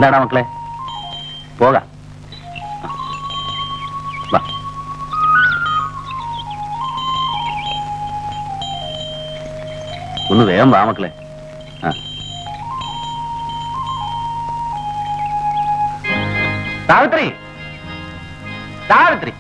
എന്താണ് മക്കളെ? പോകാം. ഒന്ന് വേഗം വാ മക്കളെ. സാവിത്രി, സാവിത്രി,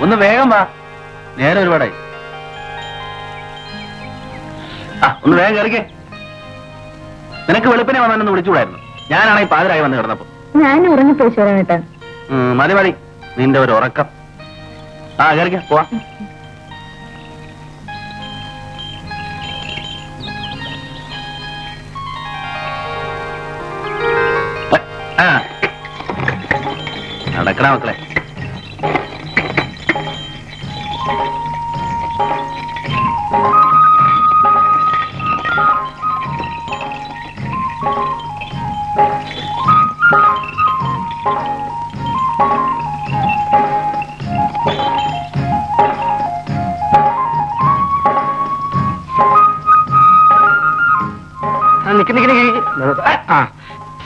ഒന്ന് വേഗം വാ, നേരെ ഒരുപാടായി. ഒന്ന് വേഗം കയറിക്കേ. നിനക്ക് വെളുപ്പിനെ വന്നൊന്ന് വിളിച്ചുകൂടായിരുന്നു? ഞാനാണെങ്കിൽ പാതിരായി വന്ന് കിടന്നപ്പോ. ഞാൻ ഉറങ്ങിപ്പോയി ശോരേട്ടാ. മതി മതി, നിന്റെ ഒരു ഉറക്കം. കയറിക്ക, പോവാ. നടക്കണ മക്കളെ.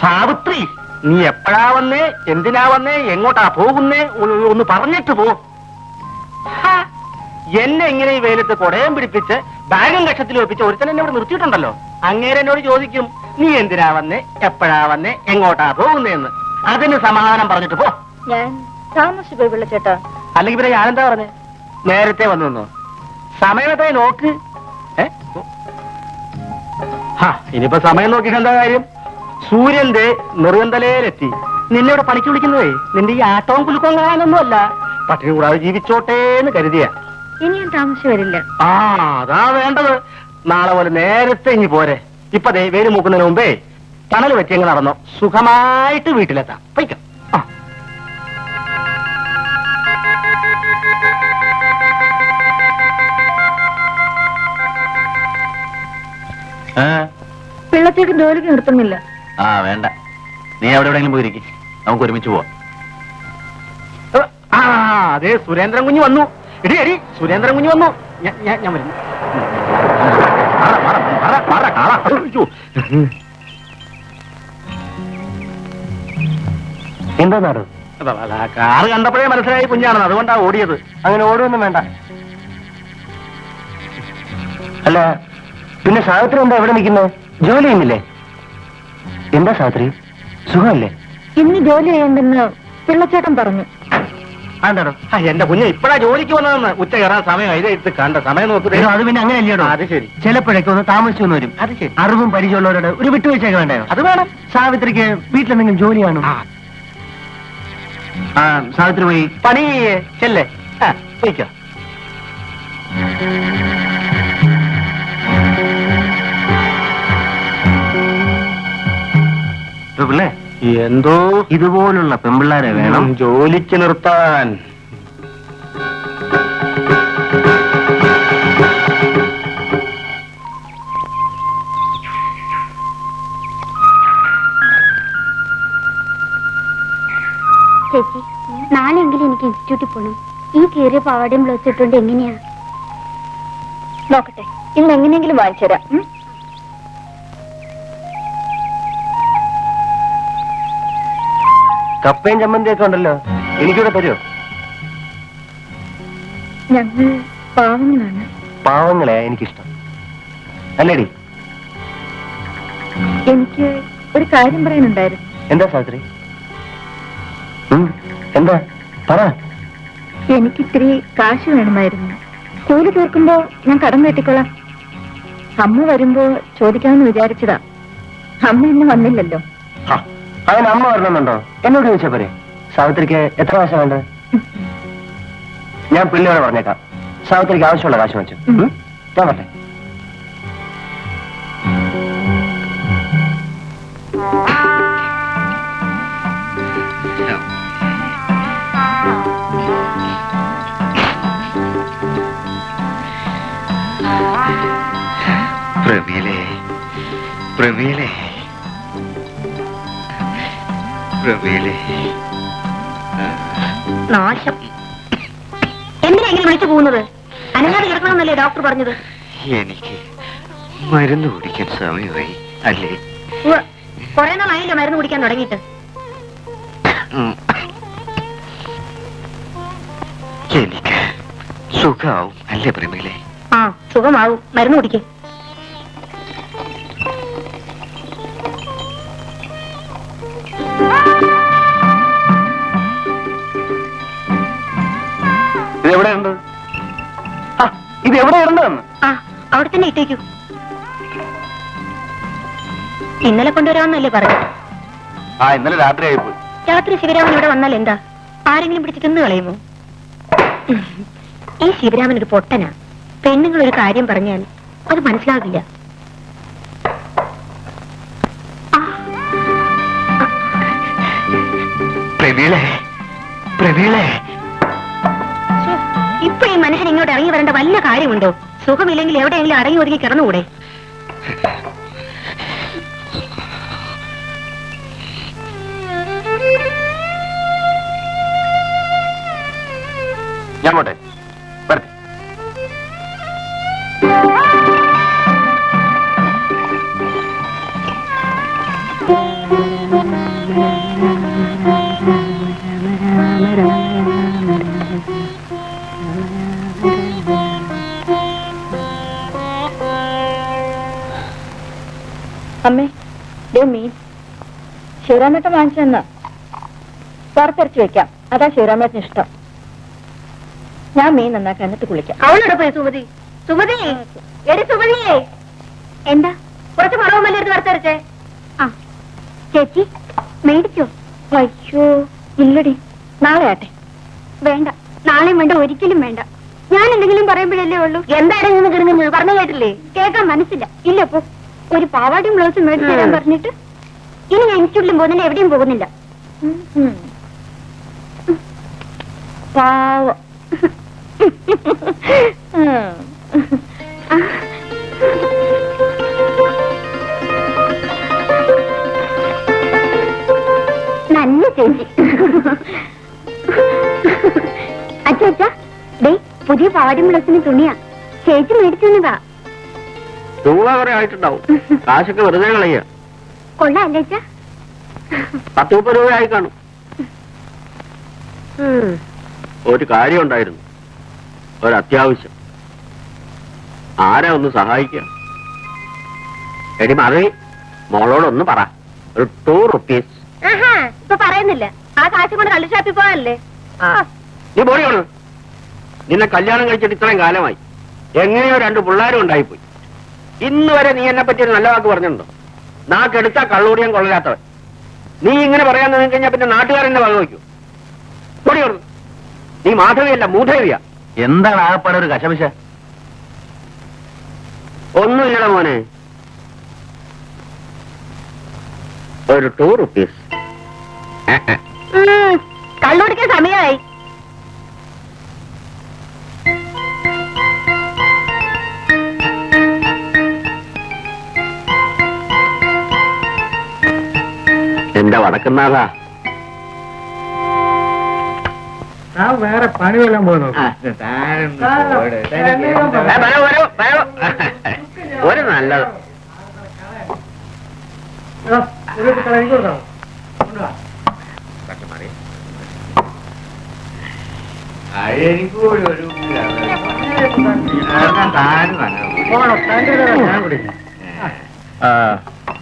സാവിത്രി, നീ എപ്പോഴാ വന്നേ, എന്തിനാ വന്നേ, എങ്ങോട്ടാ പോകുന്നേ, ഒന്ന് പറഞ്ഞിട്ട് പോ. എന്നെ ഇങ്ങനെ ഈ വെയിലത്ത് കൊടയം പിടിപ്പിച്ച് ബാഗും കക്ഷത്തിൽ വെപ്പിച്ച് ഒരുത്തൻ എന്നെ ഇവിടെ നിർത്തിയിട്ടുണ്ടല്ലോ. അങ്ങേരെ എന്നോട് ചോദിക്കും, നീ എന്തിനാ വന്നേ, എപ്പോഴാ വന്നേ, എങ്ങോട്ടാ പോകുന്നേന്ന്. അതിന് സമാധാനം പറഞ്ഞിട്ട് പോ. ഞാൻ താമസിച്ചു പോയി ചേട്ടാ. അല്ലെങ്കിൽ പിന്നെ ഞാനെന്താ പറഞ്ഞേ? നേരത്തെ വന്നു നിന്നോ? സമയത്തെ നോക്ക്. ഇനിയിപ്പോ സമയം നോക്കിയിട്ട് എന്താ കാര്യം? സൂര്യന്റെ നെറുകന്തലയിലെത്തി. നിന്നോട് പണിക്ക് വിളിക്കുന്നതേ നിന്റെ ഈ ആട്ടവും കുലുക്കവും കാണാനൊന്നുമല്ല, പട്ടിണി കൂടാതെ ജീവിച്ചോട്ടേന്ന് കരുതിയ. ഇനി ഞാൻ താമസിച്ചു വരില്ല. അതാ വേണ്ടത്. നാളെ പോലെ നേരത്തെ ഇനി പോരെ. ഇപ്പൊ ദേ വേര് മൂക്കുന്നതിന് മുമ്പേ തണൽ വെച്ചെങ്കിൽ നടന്നോ, സുഖമായിട്ട് വീട്ടിലെത്താം. പൈക്കാം. പിള്ളച്ചേക്ക് ജോലിക്ക് നിർത്തുന്നില്ല. വേണ്ട, നീ അവിടെ എവിടെയെങ്കിലും പോയിരിക്കും, നമുക്ക് ഒരുമിച്ച് പോവാം. അതെ, സുരേന്ദ്രൻ കുഞ്ഞ് വന്നു. എടി സുരേന്ദ്രൻ കുഞ്ഞ് വന്നു. ഞാൻ വരുന്നു. എന്താ നാട്? കാറ് കണ്ടപ്പോഴേ മനസ്സിലായി കുഞ്ഞാണെന്ന്, അതുകൊണ്ടാ ഓടിയത്. അങ്ങനെ ഓടുമൊന്നും വേണ്ട. അല്ല, പിന്നെ സാവിത്രി എന്താ എവിടെ നിൽക്കുന്നത്? ജോലി ചെയ്യുന്നില്ലേ? എന്താ സാവിത്രി, സുഖമല്ലേ? ഇന്ന് ജോലി ചെയ്യണ്ടെന്ന് പിള്ളച്ചേട്ടൻ പറഞ്ഞു. എന്താണോ? എന്റെ കുഞ്ഞ് ഇപ്പഴാ ജോലിക്ക് വന്നതെന്ന്. ഉച്ച കയറാൻ സമയം ഇതേ എടുത്ത് കണ്ട സമയം നോക്കുക. അത് പിന്നെ അങ്ങനെ അല്ലയോ? അത് ശരി. ചിലപ്പോഴൊക്കെ ഒന്ന് താമസിച്ചു വന്ന് വരും. അത് ശരി. അറിവും പരിചയമുള്ളവരോട് ഒരു വിട്ടുവീഴ്ചയൊക്കെ വേണ്ടയോ? അത് വേണം. സാവിത്രിക്ക് വീട്ടിലെന്തെങ്കിലും ജോലി കാണും. സാവിത്രി പോയി പണി ചെല്ലേ. പോയിക്കോ. പിള്ളേ, എന്തോ ഇതുപോലുള്ള പെമ്പിള്ളാരെ വേണം ജോലിക്ക് നിർത്താൻ. ചേച്ചി, നാളെയെങ്കിലും എനിക്ക് ഇൻസ്റ്റിറ്റ്യൂട്ടിൽ പോകണം. ഈ കീറിയ പാവാടയും ബ്ലൗസ് ഇട്ടുകൊണ്ട് എങ്ങനെയാ? നോക്കട്ടെ, ഇന്ന് എങ്ങനെയെങ്കിലും വാങ്ങിച്ചു തരാം. കപ്പയും ചമ്മന്തിയൊക്കെ ഉണ്ടല്ലോ, എനിക്കിവിടെ തരുമോ? ഞങ്ങൾ പാവങ്ങളാണ്. പാവങ്ങളെ എനിക്കിഷ്ടം, അല്ലേടി? എനിക്ക് ഒരു കാര്യം പറയാനുണ്ടായിരുന്നു. എന്താ സാവിത്രി? എന്താ പറ. എനിക്കിത്തിരി കാശ് വേണമായിരുന്നു. കൂലി തീർക്കുമ്പോ ഞാൻ കടം കെട്ടിക്കൊള്ളാം. അമ്മ വരുമ്പോ ചോദിക്കാമെന്ന് വിചാരിച്ചതാ. അമ്മ ഇന്ന് വന്നില്ലല്ലോ. അങ്ങനെ അമ്മ വരണമെന്നുണ്ടോ? എന്നോട് ചോദിച്ചാ പോരെ. സാവിത്രിക്ക് എത്ര കാശാ വേണ്ടത്? ഞാൻ പിള്ളേരോട് പറഞ്ഞേക്കാം. സാവിത്രിക്ക് ആവശ്യമുള്ള കാശ് വെച്ചു. ഞാൻ പറഞ്ഞേ. പ്രമീലേ, പ്രമീലേ, പ്രമീലേ. നാശം. എന്തിനാ ഇങ്ങനെ വിളിച്ചു പോകുന്നത്? അനങ്ങാതെ കിടക്കണമെന്നല്ലേ ഡോക്ടർ പറഞ്ഞത്? എനിക്ക് മരുന്ന് കുടിക്കാൻ സമയമായി അല്ലേ? കുറെ നാളായില്ലോ മരുന്ന് കുടിക്കാൻ തുടങ്ങിയിട്ട്. എനിക്ക് സുഖാവും അല്ലേ പ്രേമികളെ? ആ സുഖമാവും, മരുന്ന് കുടിക്കേ. ഇത് എവിടെയുണ്ട്? ഇത് എവിടെയുണ്ടെന്ന്? ആ അവിടെ തന്നെ ഇട്ടേക്കൂ. ഇന്നലെ കൊണ്ടുവരാമെന്നല്ലേ പറഞ്ഞു? ആ ഇന്നലെ രാത്രി ആയിപ്പോയി. രാത്രി ശിവരാമൻ ഇവിടെ വന്നാൽ എന്താ, ആരെങ്കിലും പിടിച്ച് തിന്നു കളയുമോ? ഈ ശിവരാമൻ ഒരു പൊട്ടനാ. പെണ്ണുങ്ങൾ ഒരു കാര്യം പറഞ്ഞാൽ അത് മനസ്സിലാകില്ല. ഇപ്പൊ ഈ മനുഷ്യൻ ഇങ്ങോട്ട് ഇറങ്ങി വരേണ്ട വല്ല കാര്യമുണ്ടോ? സുഖമില്ലെങ്കിൽ എവിടെയെങ്കിലും അടങ്ങി ഒതുങ്ങി കിടന്നുകൂടെ? ഞാൻ പോട്ടെ. വരട്ടെ. അമ്മേ, മീൻ ശിവരാമേട്ടൻ വാങ്ങിച്ചെന്നാ വറുത്തരച്ച് വെക്കാം. അതാ ശിവരാമേട്ടന് ഇഷ്ടം. ഞാൻ മീൻ നന്നാക്കാൻ എന്നിട്ട് കുളിക്കാം. അവളോട് പോയി സുമതി. സുമതി, എടി സുമതിയേ, എന്താ? കുറച്ച് മറവുമല്ലേ എടുത്ത് വറുത്തരച്ചേ? ആ ചേച്ചി മേടിച്ചോ? അയ്യോ ഇല്ലടി, നാളെ ആട്ടെ. വേണ്ട, നാളെയും വേണ്ട, ഒരിക്കലും വേണ്ട. ഞാൻ എന്തെങ്കിലും പറയുമ്പോഴല്ലേ ഉള്ളൂ. എന്തായാലും നിന്ന് കിടങ്ങുന്നത് പറഞ്ഞു കേട്ടില്ലേ? കേൾക്കാൻ മനസ്സില്ല. ഇല്ല പോ. ഒരു പാവാടിയും ബ്ലൗസും മേടിച്ചു തരാൻ പറഞ്ഞിട്ട് ഇനി ഞാൻ ഇൻസ്റ്റിറ്റ്യൂട്ടിലും പോകുന്നില്ല, എവിടെയും പോകുന്നില്ല. പാവം. നല്ല ചേച്ചി. അച്ഛാ ഡേ, പുതിയ പാവാടിയും ബ്ലൗസിന് തുണിയാ. ചേച്ചി മേടിച്ചതാ. രൂപ കുറെ ആയിട്ടുണ്ടാവും. കാശൊക്കെ വെറുതെ കളയ. കൊള്ളാല്ലേ അച്ഛാ? 10-30 രൂപ ആയി കാണും. ഒരു കാര്യം ഉണ്ടായിരുന്നു, ഒരു അത്യാവശ്യം. ആരാ ഒന്ന് സഹായിക്കുക? എടി മറി, മോളോടൊന്ന് പറ. ഒരു 2 rupees. ഇപ്പൊ പറയുന്നില്ല. ആ കാശ് കൊണ്ട് കള്ളു ഷാപ്പിൽ പോകാനല്ലേ? നീ പോടി കൊണ്ട്. നിന്നെ കല്യാണം കഴിച്ചിട്ട് ഇത്രയും കാലമായി. എങ്ങനെയോ 2 പിള്ളേരും ഉണ്ടായിപ്പോയി. ഇന്ന് വരെ നീ എന്നെ പറ്റി ഒരു നല്ല വാക്ക് പറഞ്ഞിട്ടുണ്ടോ? നാക്കെടുത്താ കള്ളൂടിയാൻ കൊള്ളരാത്തവൻ. നീ ഇങ്ങനെ പറയാൻ നിന്ന് കഴിഞ്ഞാൽ പിന്നെ നാട്ടുകാരെന്നെ വക വയ്ക്കൂ. പൊടി കൊടുത്തു. നീ മാധവിയല്ല, മൂധവിയ. എന്താണ് ആകപ്പാടെ ഒരു കശപിശ? ഒന്നുമില്ലട മോനെ. ഒരു 2 rupees. കള്ളുടിക്കാൻ സമയമായി. എന്റെ വടക്കുന്നാഥാ, വേറെ പണി വല്ലതും പോകുന്നു. ഒരു നല്ലത്.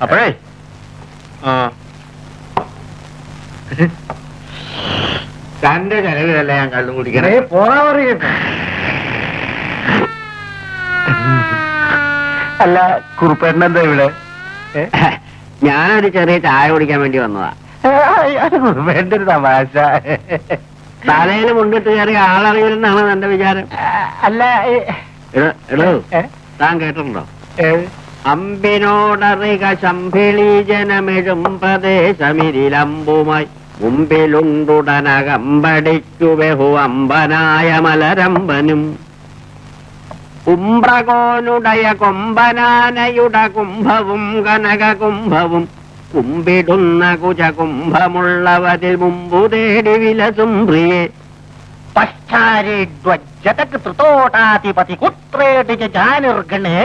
അപ്പോഴേ തന്റെ ചെലവിലല്ല ഞാൻ കള്ളും കുടിക്കണേ. അല്ല, കുറുപ്പേട്ടൻ എന്താ ഇവിടെ? ഞാനൊരു ചെറിയ ചായ കുടിക്കാൻ വേണ്ടി വന്നതാ. കുറുപ്പേട്ടൻ്റെ ഒരു തമാശ. തലയിൽ മുണ്ടിട്ട് കയറി ആളറിയില്ലെന്നാണ് എന്റെ വിചാരം. അല്ല എടോ, താൻ കേട്ടിട്ടുണ്ടോ? അമ്പിനോടറിക ശംഭിളി ജനമെഴും പ്രദേശമിരിലമ്പുമായി മുമ്പിലുണ്ടുടനകമ്പടിക്കു ബഹു അമ്പനായ മലരമ്പനും കുംഭകോനുടയ കൊമ്പനാനയുട കുംഭവും കനക കുംഭവും കുമ്പിടുന്ന കുജ കുംഭമുള്ളവതിൽ മുമ്പു തേടി വിലസും പ്രിയേ പശ്ചാരി ധ്വജതക് ത്രിതോടാധിപതി കുത്രേടി ജാനിർഗണേ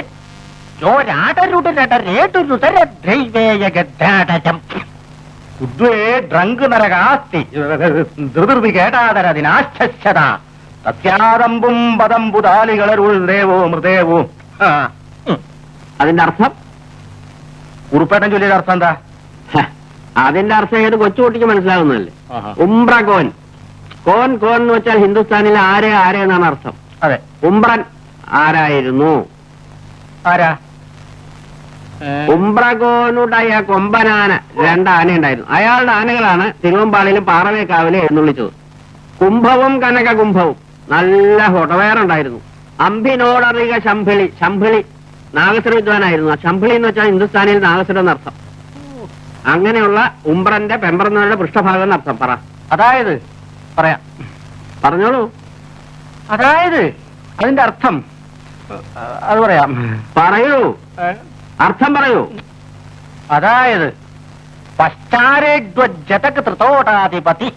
ഡ്രങ്ക് നരകാസ്തി ധൃതി കേട്ടാതരതിനാശ്ചത സത്യാദമ്പും പദംബുതാലികളരുൾ ദേവോ മൃദേവോ. അതിന്റെ അർത്ഥം? കുറുപ്പേട്ടൻ ചൊല്ലിയുടെ അർത്ഥം എന്താ? അതിന്റെ അർത്ഥം ഏത് കൊച്ചുകുട്ടിക്ക് മനസ്സിലാവുന്നതല്ലേ? ഉംബ്ര കോൻ. കോൻ കോൻ എന്ന് വെച്ചാൽ ഹിന്ദുസ്ഥാനിൽ ആരെ ആരെ എന്നാണ് അർത്ഥം. അതെ. ഉംബ്രൻ ആരായിരുന്നു? ആരാ? ഉംബ്രകോനുണ്ടായ കൊമ്പനാന 2 ആന ഉണ്ടായിരുന്നു. അയാളുടെ ആനകളാണ് തിരുവമ്പാടിയിലും പാറമേക്കാവിലും എഴുന്നള്ളിച്ചത്. കുംഭവും കനക കുംഭവും നല്ല ഹൊടവേറുണ്ടായിരുന്നു. അമ്പിനോടറിക ശംഭിളി. ശംഭിളി നാഗസ്വര വിദ്വാനായിരുന്നു. ആ ശംഭിളി എന്ന് വെച്ചാൽ ഹിന്ദുസ്ഥാനിയിൽ നാഗസ്വരം എന്നർത്ഥം. അങ്ങനെയുള്ള ഉംബ്രന്റെ പെമ്പറന്നവരുടെ പൃഷ്ഠഭാഗം എന്നർത്ഥം. പറ. അതായത് പറയാം, പറഞ്ഞോളൂ. അതായത് അതിന്റെ അർത്ഥം അത് പറയാം. പറയൂ, അർത്ഥം പറയൂ. അതായത് പശ്ചാരേജ്വജതക് ത്രിതോടാധിപതി,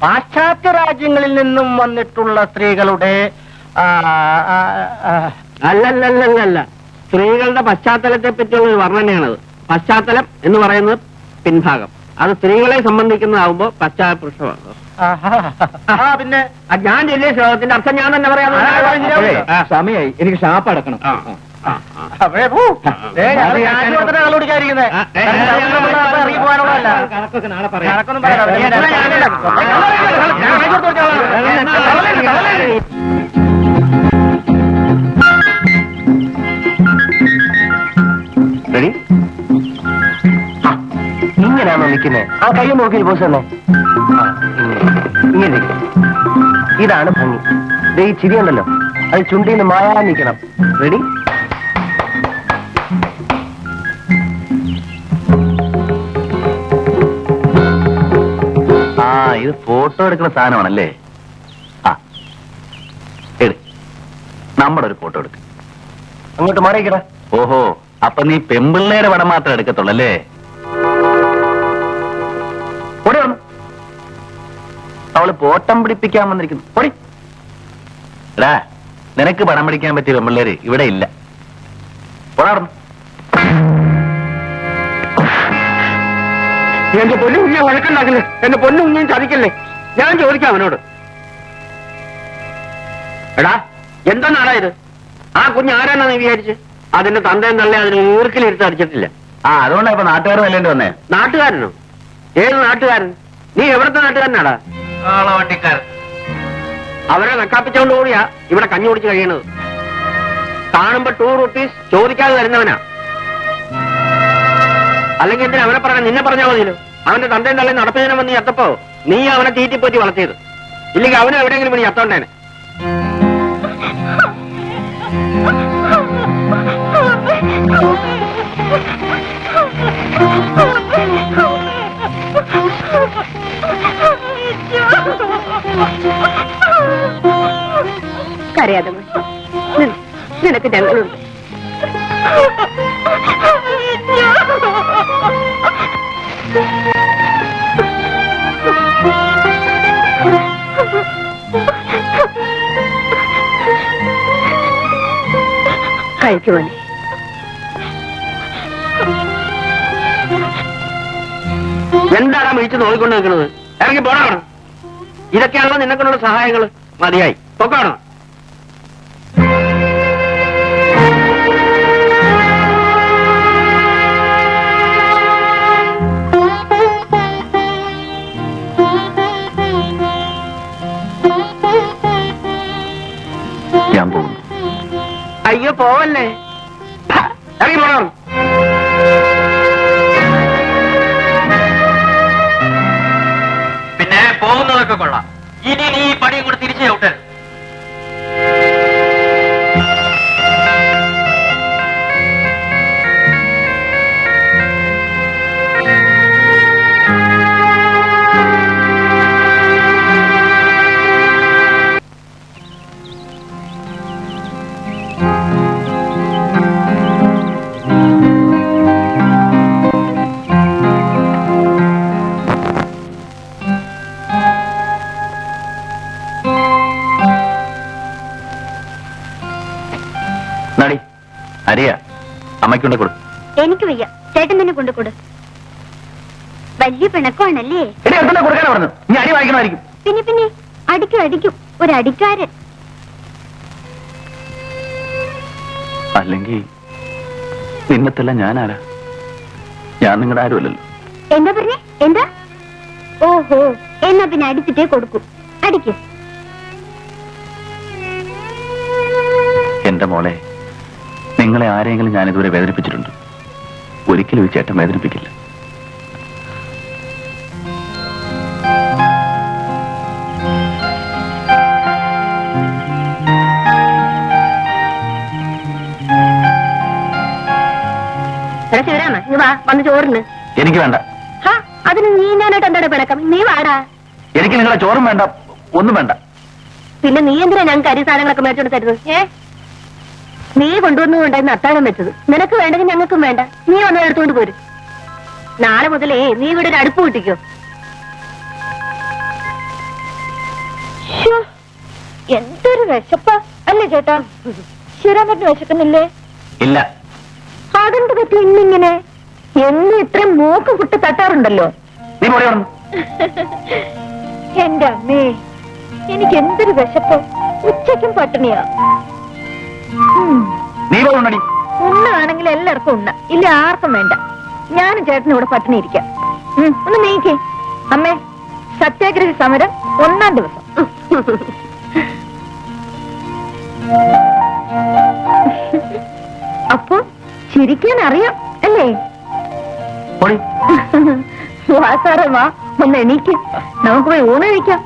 പാശ്ചാത്യ രാജ്യങ്ങളിൽ നിന്നും വന്നിട്ടുള്ള സ്ത്രീകളുടെ അല്ലല്ലല്ലല്ല, സ്ത്രീകളുടെ പശ്ചാത്തലത്തെ പറ്റിയുള്ള ഒരു വർണ്ണനയാണത്. പശ്ചാത്തലം എന്ന് പറയുന്നത് പിൻഭാഗം. അത് സ്ത്രീകളെ സംബന്ധിക്കുന്നതാവുമ്പോ പശ്ചാത്തലം. പിന്നെ ഞാൻ ചൊല്ലിയ ശ്ലോകത്തിന്റെ അർത്ഥം ഞാൻ തന്നെ പറയാം. സമയായി, എനിക്ക് ഷാപ്പ് അടക്കണം. കണക്കൊക്കെ നാളെ പറയാം. റെഡി? ഇങ്ങനെയാണോ നിൽക്കുന്നത്? ആ കൈ നോക്കി ബോസ് തന്നെ. ഇങ്ങനെ ഇതാണ് ഭംഗി. ദേ ഈ ചിരിയുണ്ടല്ലോ, അത് ചുണ്ടിന്ന് മായാൻ നിൽക്കണം. റെഡി? ആ, ഇത് ഫോട്ടോ എടുക്കുന്ന സാധനമാണല്ലേ? ആ, നമ്മുടെ ഒരു ഫോട്ടോ എടുക്ക. അങ്ങോട്ട് മാറിയിക്കട. ഓഹോ, അപ്പൊ നീ പെമ്പിള്ളേരെ പടം മാത്രം എടുക്കത്തുള്ളല്ലേ? ഓടി വന്നു. അവള് പോട്ടം പിടിപ്പിക്കാൻ വന്നിരിക്കുന്നു. ഓടി. എടാ, നിനക്ക് പടം പിടിക്കാൻ പറ്റിയ പെമ്പിള്ളേര് ഇവിടെ ഇല്ല. ഓടാറുന്നു. എന്റെ പൊന്നു കുഞ്ഞെ വഴക്കുണ്ടാക്കില്ലേ? എന്റെ പൊന്നു കുഞ്ഞും ചതിക്കല്ലേ? ഞാൻ ചോദിക്കാം അവനോട്. എടാ, എന്തെന്നാടാ ഇത്? ആ കുഞ്ഞ് ആരാന്നാ നീ വിചാരിച്ച്? അതിന്റെ തന്തയും തള്ളേ അതിന് ഊർക്കിലിരുത്ത് അടിച്ചിട്ടില്ല. ആ, അതുകൊണ്ടാ ഇപ്പൊ നാട്ടുകാർ നല്ലേണ്ടി വന്നേ. നാട്ടുകാരനോ? ഏത് നാട്ടുകാരൻ? നീ എവിടത്തെ നാട്ടുകാരനാടാ? വണ്ടിക്കാരൻ. അവരെ നക്കാപ്പിച്ചോണ്ട് കൂടിയാ ഇവിടെ കഞ്ഞി കുടിച്ച് കഴിയണത്. കാണുമ്പോ 2 rupees ചോദിക്കാതെ തരുന്നവനാ. അല്ലെങ്കിൽ എന്തിനാ അവനെ പറഞ്ഞ? നിന്നെ പറഞ്ഞാൽ മതിയല്ലോ. അവന്റെ തന്തയും തള്ളയും നടത്തുന്നതിനെ വന്ന് ചത്തപ്പോ നീ അവനെ തീറ്റിപ്പോറ്റി വളർത്തിയത്. ഇല്ലെങ്കിൽ അവനെ എവിടെയെങ്കിലും പണി ചത്തോണ്ടേനെ. കരയാതെ നിനക്ക് ഞങ്ങളുണ്ട്. കഴിക്കുവാനേ. എന്താണ് വിളിച്ച് നോക്കിക്കൊണ്ട് നിൽക്കുന്നത്? ഇറങ്ങി പോടാണ്. ഇതൊക്കെയാണല്ലോ നിനക്കുള്ള സഹായങ്ങൾ. മതിയായി, പൊക്കാണോ? ഞാൻ പോകുന്നു. അയ്യോ, പോവല്ലേ. ഇറങ്ങി പോടാണ്. പിന്നെ പോകുന്നതൊക്കെ കൊള്ളാം. ഇനി നീ ഈ പണിയും കൂടെ തിരിച്ചു ചവിട്ടരുത്. നടി അരിയ അമ്മയ്ക്കൊണ്ട് കൊടു. എനിക്ക് വയ്യ, ചേട്ടൻ തന്നെ കൊണ്ടുകൊടു. വലിയ പിണക്കമാണല്ലേ? എടി അടുത്തന്നെ കൊടുക്കാനാ പറഞ്ഞു. നീ അടി വാങ്ങിക്കണമായിരിക്കും. പിന്നെ പിന്നെ അടിക്കും ഒരു അടിക്കാരൻ. അല്ലെങ്കിൽ നിന്നത്തെല്ലാം ഞാനാരാ? ഞാൻ നിങ്ങളുടെ ആരുമല്ലല്ലോ. എന്താ പറഞ്ഞേ? എന്താ? ഓഹോ, എന്നാ പിന്നെ അടിച്ചിട്ടേ കൊടുക്കൂ. അടിക്ക്. എന്റെ മോളെ, നിങ്ങളെ ആരെങ്കിലും ഞാൻ ഇതുവരെ വേദനിപ്പിച്ചിട്ടുണ്ട്? ഒരിക്കലും ഈ ചേട്ടൻ വേദനിപ്പിക്കില്ല. ശിവരാമ, നീ വാ, വന്ന് ചോറിന്. എനിക്ക് വേണ്ട. അതിന് നീ ഞാനായിട്ട് എന്താണ് പിണക്കം? നീ വാടാ. എനിക്ക് നിങ്ങളെ ചോറും വേണ്ട, ഒന്നും വേണ്ട. പിന്നെ നീ എന്തിനാ ഞങ്ങൾക്ക് അരി സാധനങ്ങളൊക്കെ മേടിച്ചോണ്ട് തരുന്നത്? നീ കൊണ്ടുവന്നുകൊണ്ടായിരുന്നു അത്താഴം വെച്ചത്. നിനക്ക് വേണ്ടെങ്കിൽ ഞങ്ങൾക്കും വേണ്ട. നീ വന്ന് എടുത്തുകൊണ്ട് പോരും. നാളെ മുതലേ നീ ഇവിടെ ഒരു അടുപ്പ് കൂട്ടിക്കോ. എന്തൊരു വിശപ്പാ അല്ലേ ചേട്ടാ? ശിവരാമേട്ടന് വിശക്കുന്നില്ലേ? ഇല്ല. അതെന്ത് പറ്റി ഇന്നിങ്ങനെ? എന്ന് ഇത്രയും മൂക്ക് കുട്ടി തട്ടാറുണ്ടല്ലോ. നീ പോയി വന്നു. എന്റെ അമ്മേ, എനിക്ക് എന്തൊരു വിശപ്പ്. ഉച്ചയ്ക്കും പട്ടിണിയാ. നീ പോകണ്ടടി. ഉണ്ണാണെങ്കിൽ എല്ലാവർക്കും ഉണ്ണ, ഇല്ല ആർക്കും വേണ്ട. ഞാനും ചേട്ടനും ഇവിടെ പട്ടിണി ഇരിക്കാം. ഒന്ന് നീക്കേ. അമ്മേ, സത്യാഗ്രഹ സമരം 1-ാം ദിവസം. അപ്പൊ ചിരിക്കാൻ അറിയാം അല്ലേ? പോടി. വാ സാറേ, വാ, ഒന്ന് എണീക്ക്. നമുക്ക് പോയി ഊണ് കഴിക്കാം.